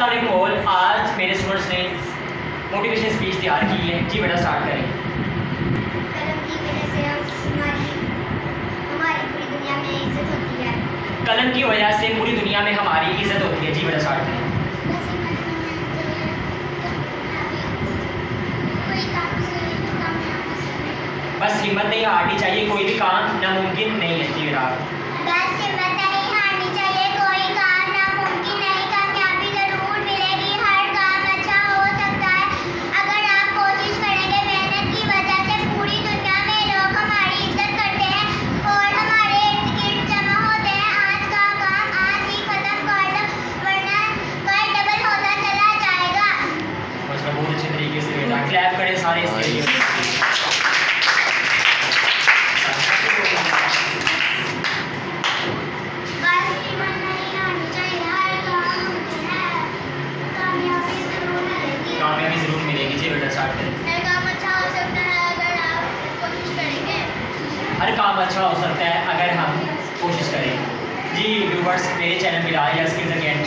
अस्सलाम वालेकुम ऑल। आज मेरे स्टूडेंट्स ने मोटिवेशन स्पीच तैयार की है। जी बेटा स्टार्ट करें। कलम की वजह से पूरी दुनिया में हमारी इज्जत होती है। कलम की वजह से पूरी दुनिया में हमारी इज्जत होती है। जी बेटा स्टार्ट करें। बस हिम्मत नहीं हारनी चाहिए, कोई भी काम नामुमकिन नहीं है। जी बेटा बस हिम्मत नहीं हारनी चाहिए, कोई काम नामुमकिन नहीं, कामयाबी जरूर मिलेगी, हर काम अच्छा हो सकता है अगर आप कोशिश करेंगे। मेहनत की वजह से पूरी दुनिया में लोग हमारी इज्जत करते हैं और हमारे इर्द गिर्द जमा होते हैं। आज का काम आज ही खत्म कर दो, वरना कल डबल होता चला जाएगा। बहुत अच्छे तरीके से बेटा क्लैप करें सारे इसके लिए। कामयाबी जरूर मिलेगी। जी बेटा स्टार्ट करें। हर काम अच्छा हो सकता है अगर आप कोशिश करेंगे। हर काम अच्छा हो सकता है अगर हम कोशिश करें। जी व्यूवर्स, मेरे चैनल बिलाल या स्किल्स अकेडमी